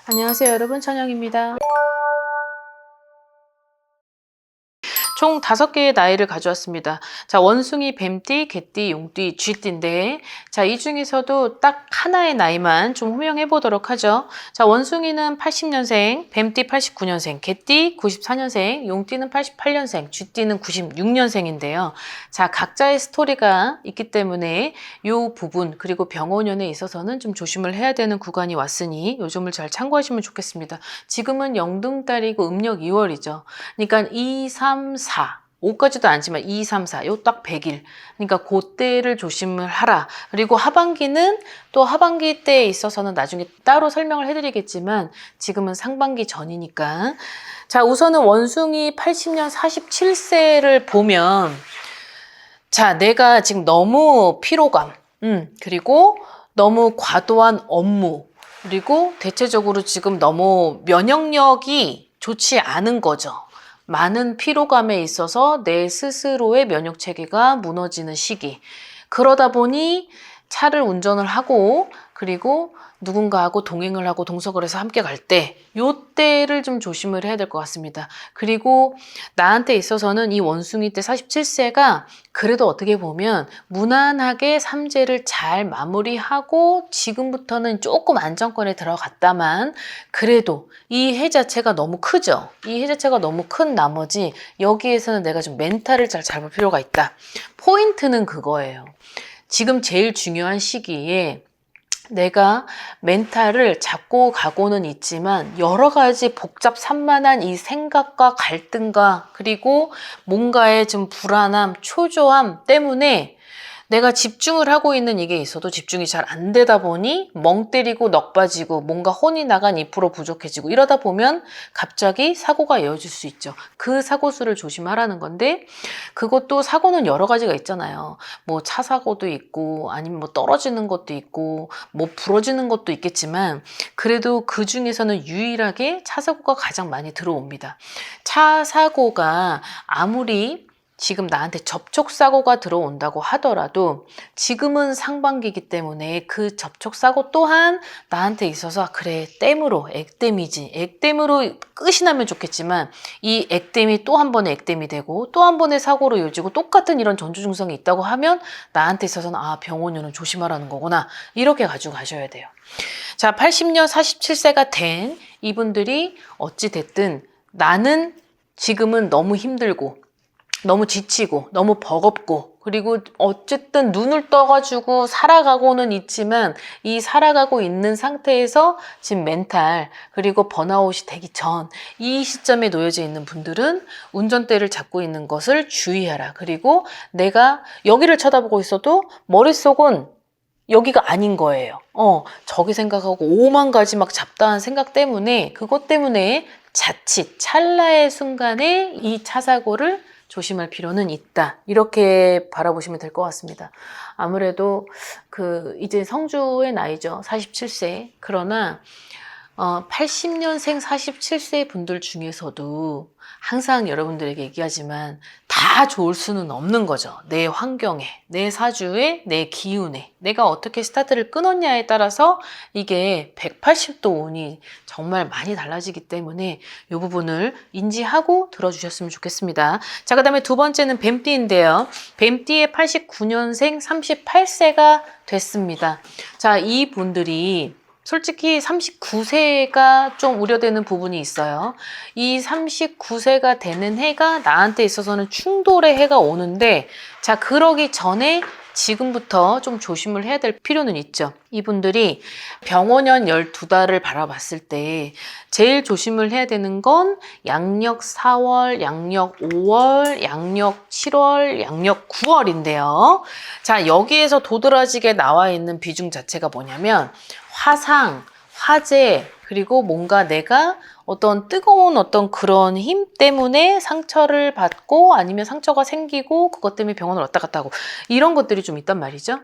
안녕하세요 여러분, 천영입니다. 총 5개의 나이를 가져왔습니다. 자, 원숭이, 뱀띠, 개띠, 용띠, 쥐띠인데, 자, 이 중에서도 딱 하나의 나이만 좀 호명해 보도록 하죠. 자, 원숭이는 80년생, 뱀띠 89년생, 개띠 94년생, 용띠는 88년생, 쥐띠는 96년생인데요. 자, 각자의 스토리가 있기 때문에 이 부분, 그리고 병원연에 있어서는 좀 조심을 해야 되는 구간이 왔으니 요 점을 잘 참고하시면 좋겠습니다. 지금은 영등달이고 음력 2월이죠. 그러니까 2, 3, 4, 5까지도 아니지만 2, 3, 4, 요 딱 100일. 그러니까 그때를 조심을 하라. 그리고 하반기는 또 하반기 때에 있어서는 나중에 따로 설명을 해드리겠지만 지금은 상반기 전이니까. 자, 우선은 원숭이 80년 47세를 보면 자, 내가 지금 너무 피로감, 그리고 너무 과도한 업무, 그리고 대체적으로 지금 너무 면역력이 좋지 않은 거죠. 많은 피로감에 있어서 내 스스로의 면역 체계가 무너지는 시기. 그러다 보니 차를 운전을 하고 그리고 누군가하고 동행을 하고 동석을 해서 함께 갈 때, 요때를 좀 조심을 해야 될 것 같습니다. 그리고 나한테 있어서는 이 원숭이 때 47세가 그래도 어떻게 보면 무난하게 삼재를 잘 마무리하고 지금부터는 조금 안정권에 들어갔다만 그래도 이 해 자체가 너무 크죠. 이 해 자체가 너무 큰 나머지 여기에서는 내가 좀 멘탈을 잘 잡을 필요가 있다. 포인트는 그거예요. 지금 제일 중요한 시기에 내가 멘탈을 잡고 가고는 있지만 여러 가지 복잡산만한 이 생각과 갈등과 그리고 뭔가의 좀 불안함, 초조함 때문에 내가 집중을 하고 있는 이게 있어도 집중이 잘 안 되다 보니 멍 때리고 넋 빠지고 뭔가 혼이 나간 2% 부족해지고 이러다 보면 갑자기 사고가 이어질 수 있죠. 그 사고 수를 조심하라는 건데 그것도 사고는 여러 가지가 있잖아요. 뭐 차 사고도 있고 아니면 뭐 떨어지는 것도 있고 뭐 부러지는 것도 있겠지만 그래도 그 중에서는 유일하게 차 사고가 가장 많이 들어옵니다. 차 사고가 아무리 지금 나한테 접촉사고가 들어온다고 하더라도 지금은 상반기이기 때문에 그 접촉사고 또한 나한테 있어서 그래 땜으로 액땜이지 액땜으로 끝이 나면 좋겠지만 이 액땜이 또 한 번의 액땜이 되고 또 한 번의 사고로 이어지고 똑같은 이런 전조증상이 있다고 하면 나한테 있어서는 아 병원료는 조심하라는 거구나 이렇게 가지고 가셔야 돼요. 자 80년 47세가 된 이분들이 어찌 됐든 나는 지금은 너무 힘들고 너무 지치고 너무 버겁고 그리고 어쨌든 눈을 떠가지고 살아가고는 있지만 이 살아가고 있는 상태에서 지금 멘탈 그리고 번아웃이 되기 전 이 시점에 놓여져 있는 분들은 운전대를 잡고 있는 것을 주의하라. 그리고 내가 여기를 쳐다보고 있어도 머릿속은 여기가 아닌 거예요. 저기 생각하고 오만 가지 막 잡다한 생각 때문에 그것 때문에 자칫 찰나의 순간에 이 차 사고를 조심할 필요는 있다. 이렇게 바라보시면 될 것 같습니다. 아무래도 이제 성주의 나이죠. 47세. 그러나 80년생 47세 분들 중에서도 항상 여러분들에게 얘기하지만 다 좋을 수는 없는 거죠. 내 환경에, 내 사주에, 내 기운에 내가 어떻게 스타트를 끊었냐에 따라서 이게 180도 운이 정말 많이 달라지기 때문에 이 부분을 인지하고 들어주셨으면 좋겠습니다. 자, 그 다음에 두 번째는 뱀띠인데요. 뱀띠의 89년생 38세가 됐습니다. 자, 이 분들이 솔직히 39세가 좀 우려되는 부분이 있어요. 이 39세가 되는 해가 나한테 있어서는 충돌의 해가 오는데 자, 그러기 전에 지금부터 좀 조심을 해야 될 필요는 있죠. 이분들이 병원연 12달을 바라봤을 때 제일 조심을 해야 되는 건 양력 4월, 양력 5월, 양력 7월, 양력 9월인데요. 자, 여기에서 도드라지게 나와 있는 비중 자체가 뭐냐면 화상, 화재, 그리고 뭔가 내가 어떤 뜨거운 어떤 그런 힘 때문에 상처를 받고 아니면 상처가 생기고 그것 때문에 병원을 왔다 갔다 하고 이런 것들이 좀 있단 말이죠.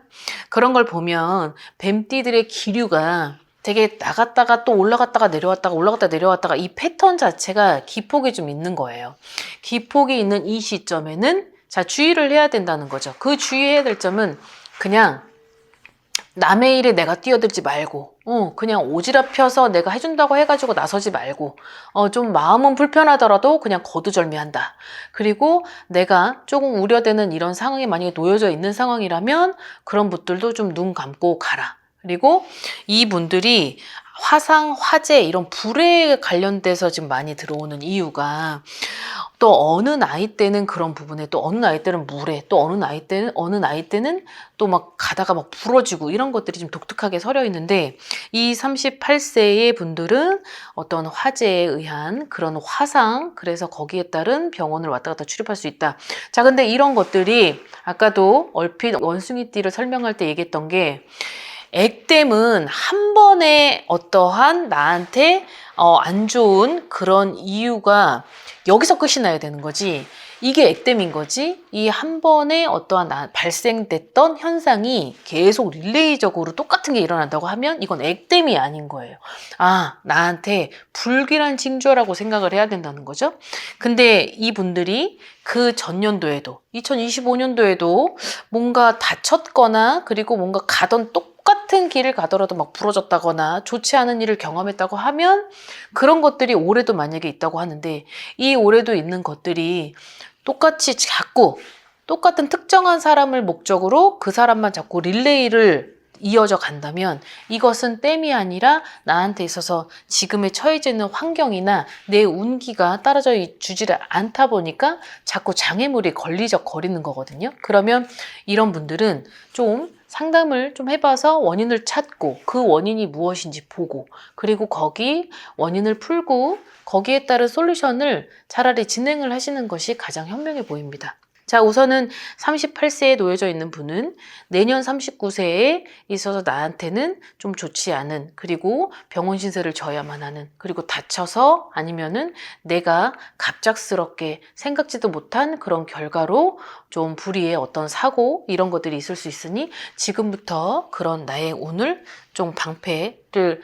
그런 걸 보면 뱀띠들의 기류가 되게 나갔다가 또 올라갔다가 내려왔다가 올라갔다 내려왔다가 이 패턴 자체가 기폭이 좀 있는 거예요. 기폭이 있는 이 시점에는 자 주의를 해야 된다는 거죠. 그 주의해야 될 점은 그냥 남의 일에 내가 뛰어들지 말고, 그냥 오지랖 펴서 내가 해준다고 해가지고 나서지 말고, 좀 마음은 불편하더라도 그냥 거두절미한다. 그리고 내가 조금 우려되는 이런 상황에 만약에 놓여져 있는 상황이라면 그런 분들도 좀 눈 감고 가라. 그리고 이분들이 화상, 화재 이런 불에 관련돼서 지금 많이 들어오는 이유가 또 어느 나이 때는 그런 부분에 또 어느 나이 때는 물에 또 어느 나이 때는 또 막 가다가 막 부러지고 이런 것들이 좀 독특하게 서려 있는데 이 38세의 분들은 어떤 화재에 의한 그런 화상 그래서 거기에 따른 병원을 왔다 갔다 출입할 수 있다. 자, 근데 이런 것들이 아까도 얼핏 원숭이띠를 설명할 때 얘기했던 게 액땜은 한 번에 어떠한 나한테 안 좋은 그런 이유가 여기서 끝이 나야 되는 거지. 이게 액땜인 거지. 이 한 번에 어떠한 발생됐던 현상이 계속 릴레이적으로 똑같은 게 일어난다고 하면 이건 액땜이 아닌 거예요. 아, 나한테 불길한 징조라고 생각을 해야 된다는 거죠. 근데 이분들이 그 전년도에도 2025년도에도 뭔가 다쳤거나 그리고 뭔가 가던 똑같은 길을 가더라도 막 부러졌다거나 좋지 않은 일을 경험했다고 하면 그런 것들이 올해도 만약에 있다고 하는데 이 올해도 있는 것들이 똑같이 자꾸 똑같은 특정한 사람을 목적으로 그 사람만 자꾸 릴레이를 이어져 간다면 이것은 땜이 아니라 나한테 있어서 지금에 처해져 있는 환경이나 내 운기가 따라져 주지를 않다 보니까 자꾸 장애물이 걸리적거리는 거거든요. 그러면 이런 분들은 좀 상담을 좀 해봐서 원인을 찾고 그 원인이 무엇인지 보고 그리고 거기 원인을 풀고 거기에 따른 솔루션을 차라리 진행을 하시는 것이 가장 현명해 보입니다. 자, 우선은 38세에 놓여져 있는 분은 내년 39세에 있어서 나한테는 좀 좋지 않은 그리고 병원 신세를 져야만 하는 그리고 다쳐서 아니면은 내가 갑작스럽게 생각지도 못한 그런 결과로 좀 불의의 어떤 사고 이런 것들이 있을 수 있으니 지금부터 그런 나의 운을 좀 방패를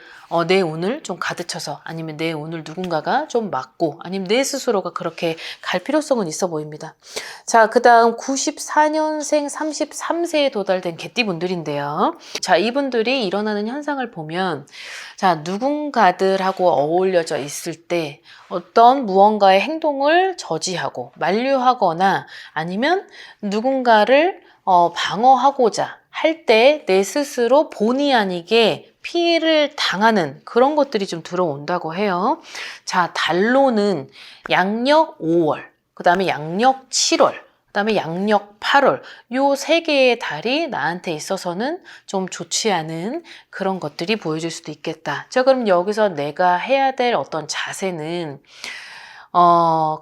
내 운을 좀 가득쳐서 아니면 내 운을 누군가가 좀 막고 아니면 내 스스로가 그렇게 갈 필요성은 있어 보입니다. 자, 그 다음 94년생 33세에 도달된 개띠분들인데요. 자, 이분들이 일어나는 현상을 보면 자, 누군가들하고 어울려져 있을 때 어떤 무언가의 행동을 저지하고 만류하거나 아니면 누군가를 방어하고자 할 때 내 스스로 본의 아니게 피해를 당하는 그런 것들이 좀 들어온다고 해요. 자, 달로는 양력 5월, 그 다음에 양력 7월, 그 다음에 양력 8월 요 세 개의 달이 나한테 있어서는 좀 좋지 않은 그런 것들이 보여질 수도 있겠다. 자, 그럼 여기서 내가 해야 될 어떤 자세는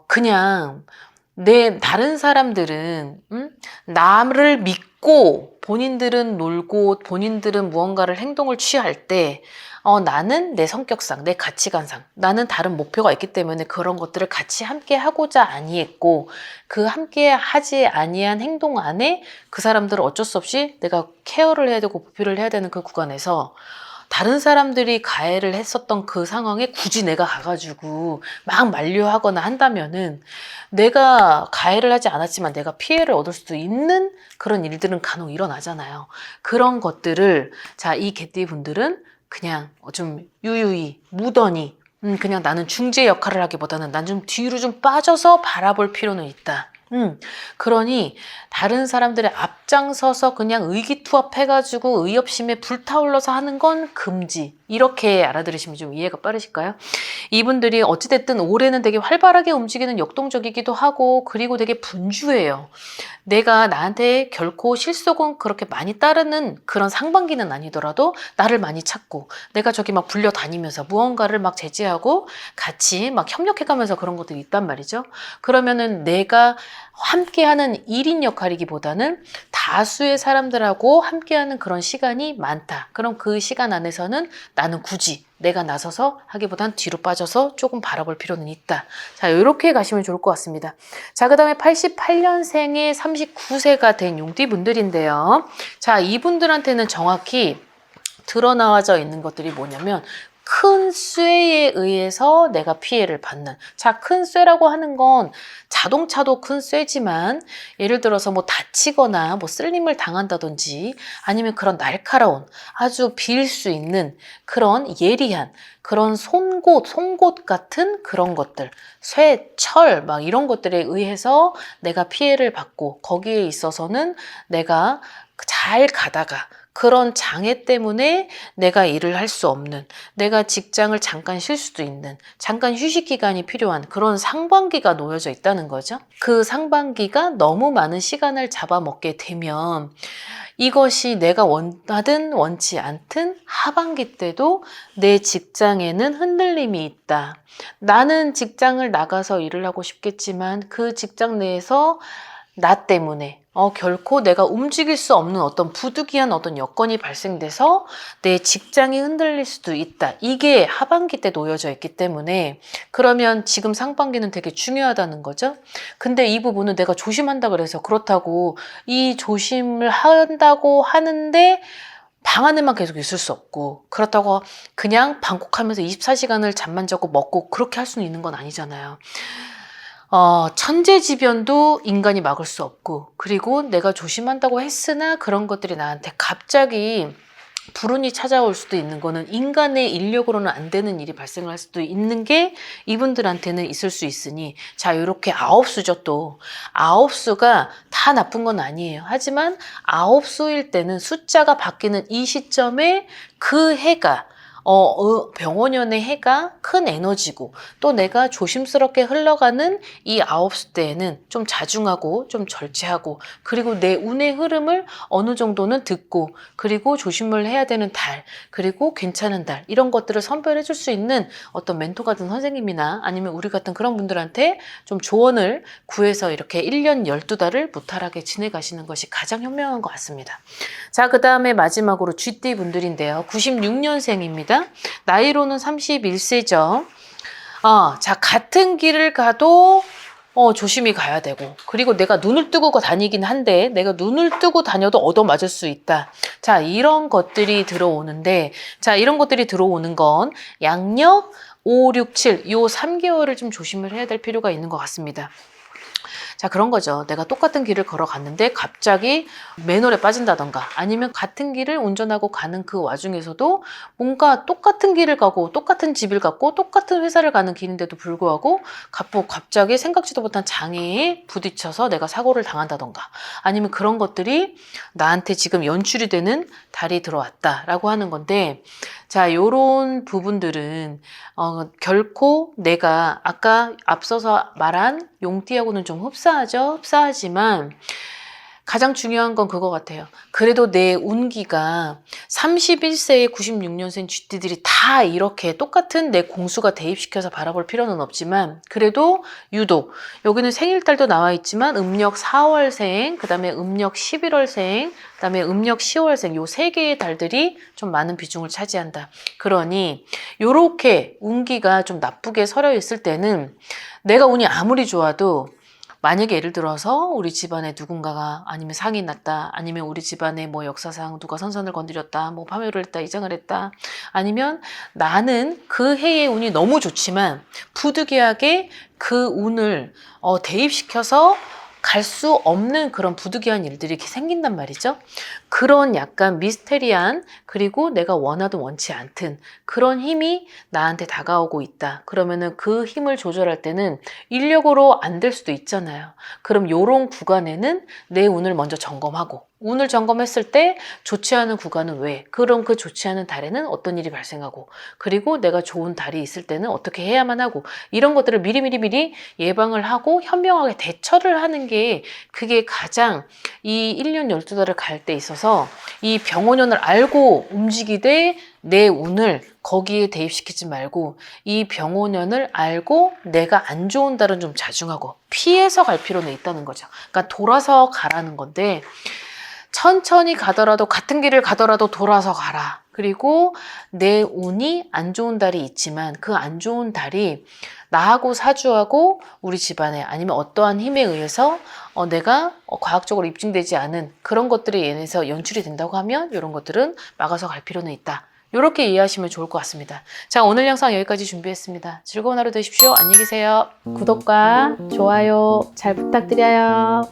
그냥 다른 사람들은 나를 믿고 본인들은 놀고 본인들은 무언가를 행동을 취할 때 나는 내 성격상, 내 가치관상, 나는 다른 목표가 있기 때문에 그런 것들을 같이 함께 하고자 아니했고 그 함께 하지 아니한 행동 안에 그 사람들을 어쩔 수 없이 내가 케어를 해야 되고 보필을 해야 되는 그 구간에서 다른 사람들이 가해를 했었던 그 상황에 굳이 내가 가가지고 막 만류하거나 한다면은 내가 가해를 하지 않았지만 내가 피해를 얻을 수도 있는 그런 일들은 간혹 일어나잖아요. 그런 것들을 자, 이 개띠 분들은 그냥 좀 유유히 무던히 그냥 나는 중재 역할을 하기보다는 난 좀 뒤로 좀 빠져서 바라볼 필요는 있다. 그러니 다른 사람들의 앞장서서 그냥 의기투합해가지고 의협심에 불타올라서 하는 건 금지. 이렇게 알아들으시면 좀 이해가 빠르실까요? 이분들이 어찌됐든 올해는 되게 활발하게 움직이는 역동적이기도 하고 그리고 되게 분주해요. 내가 나한테 결코 실속은 그렇게 많이 따르는 그런 상반기는 아니더라도 나를 많이 찾고 내가 저기 막 불려다니면서 무언가를 막 제지하고 같이 막 협력해가면서 그런 것들이 있단 말이죠. 그러면은 내가 함께하는 1인 역할이기보다는 다수의 사람들하고 함께하는 그런 시간이 많다. 그럼 그 시간 안에서는 나는 굳이 내가 나서서 하기보단 뒤로 빠져서 조금 바라볼 필요는 있다. 자, 이렇게 가시면 좋을 것 같습니다. 자, 그 다음에 88년생에 39세가 된 용띠분들인데요. 자, 이분들한테는 정확히 드러나와져 있는 것들이 뭐냐면 큰 쇠에 의해서 내가 피해를 받는. 자, 큰 쇠라고 하는 건 자동차도 큰 쇠지만 예를 들어서 뭐 다치거나 뭐 쓸림을 당한다든지 아니면 그런 날카로운 아주 빌 수 있는 그런 예리한 그런 송곳 같은 그런 것들, 쇠, 철 막 이런 것들에 의해서 내가 피해를 받고 거기에 있어서는 내가 잘 가다가 그런 장애 때문에 내가 일을 할 수 없는, 내가 직장을 잠깐 쉴 수도 있는, 잠깐 휴식 기간이 필요한 그런 상반기가 놓여져 있다는 거죠. 그 상반기가 너무 많은 시간을 잡아먹게 되면 이것이 내가 원하든 원치 않든 하반기 때도 내 직장에는 흔들림이 있다. 나는 직장을 나가서 일을 하고 싶겠지만 그 직장 내에서 나 때문에 결코 내가 움직일 수 없는 어떤 부득이한 어떤 여건이 발생돼서 내 직장이 흔들릴 수도 있다. 이게 하반기 때 놓여져 있기 때문에 그러면 지금 상반기는 되게 중요하다는 거죠. 근데 이 부분은 내가 조심한다 그래서 그렇다고 이 조심을 한다고 하는데 방 안에만 계속 있을 수 없고 그렇다고 그냥 방콕하면서 24시간을 잠만 자고 먹고 그렇게 할 수는 있는 건 아니잖아요. 천재지변도 인간이 막을 수 없고 그리고 내가 조심한다고 했으나 그런 것들이 나한테 갑자기 불운이 찾아올 수도 있는 거는 인간의 인력으로는 안 되는 일이 발생을 할 수도 있는 게 이분들한테는 있을 수 있으니 자 이렇게 아홉수죠. 또 아홉수가 다 나쁜 건 아니에요. 하지만 아홉수일 때는 숫자가 바뀌는 이 시점에 그 해가 병원연의 해가 큰 에너지고 또 내가 조심스럽게 흘러가는 이 아홉수 때에는 좀 자중하고 좀 절제하고 그리고 내 운의 흐름을 어느 정도는 듣고 그리고 조심을 해야 되는 달 그리고 괜찮은 달 이런 것들을 선별해 줄 수 있는 어떤 멘토 같은 선생님이나 아니면 우리 같은 그런 분들한테 좀 조언을 구해서 이렇게 1년 12달을 무탈하게 지내가시는 것이 가장 현명한 것 같습니다. 자, 그 다음에 마지막으로 쥐띠 분들인데요. 96년생입니다. 나이로는 31세죠. 자, 같은 길을 가도 조심히 가야 되고 그리고 내가 눈을 뜨고 다니긴 한데 내가 눈을 뜨고 다녀도 얻어맞을 수 있다. 자, 이런 것들이 들어오는데 자, 이런 것들이 들어오는 건 양력 5, 6, 7 요 3개월을 좀 조심을 해야 될 필요가 있는 것 같습니다. 자, 그런 거죠. 내가 똑같은 길을 걸어갔는데 갑자기 맨홀에 빠진다던가 아니면 같은 길을 운전하고 가는 그 와중에서도 뭔가 똑같은 길을 가고 똑같은 집을 갔고 똑같은 회사를 가는 길인데도 불구하고 갑자기 생각지도 못한 장애에 부딪혀서 내가 사고를 당한다던가 아니면 그런 것들이 나한테 지금 연출이 되는 달이 들어왔다라고 하는 건데 자, 요런 부분들은 결코 내가 아까 앞서서 말한 용띠하고는 좀 흡사하지만 가장 중요한 건 그거 같아요. 그래도 내 운기가 31세에 96년생 쥐띠들이 다 이렇게 똑같은 내 공수가 대입시켜서 바라볼 필요는 없지만 그래도 유독 여기는 생일달도 나와 있지만 음력 4월생, 그 다음에 음력 11월생, 그 다음에 음력 10월생 요 3개의 달들이 좀 많은 비중을 차지한다. 그러니 요렇게 운기가 좀 나쁘게 서려 있을 때는 내가 운이 아무리 좋아도 만약에 예를 들어서 우리 집안에 누군가가 아니면 상이 났다 아니면 우리 집안에 뭐 역사상 누가 선선을 건드렸다 뭐 파멸을 했다 이장을 했다 아니면 나는 그 해의 운이 너무 좋지만 부득이하게 그 운을 대입시켜서 갈 수 없는 그런 부득이한 일들이 이렇게 생긴단 말이죠. 그런 약간 미스테리한 그리고 내가 원하든 원치 않든 그런 힘이 나한테 다가오고 있다. 그러면은 그 힘을 조절할 때는 인력으로 안 될 수도 있잖아요. 그럼 요런 구간에는 내 운을 먼저 점검하고 운을 점검했을 때 좋지 않은 구간은 왜? 그럼 그 좋지 않은 달에는 어떤 일이 발생하고 그리고 내가 좋은 달이 있을 때는 어떻게 해야만 하고 이런 것들을 미리 예방을 하고 현명하게 대처를 하는 게 그게 가장 이 1년 12달을 갈 때 있어서 이 병원연을 알고 움직이되 내 운을 거기에 대입시키지 말고 이 병원연을 알고 내가 안 좋은 달은 좀 자중하고 피해서 갈 필요는 있다는 거죠. 그러니까 돌아서 가라는 건데 천천히 가더라도 같은 길을 가더라도 돌아서 가라. 그리고 내 운이 안 좋은 달이 있지만 그 안 좋은 달이 나하고 사주하고 우리 집안에 아니면 어떠한 힘에 의해서 내가 과학적으로 입증되지 않은 그런 것들에 인해서 연출이 된다고 하면 이런 것들은 막아서 갈 필요는 있다. 이렇게 이해하시면 좋을 것 같습니다. 자, 오늘 영상 여기까지 준비했습니다. 즐거운 하루 되십시오. 안녕히 계세요. 구독과 좋아요 잘 부탁드려요.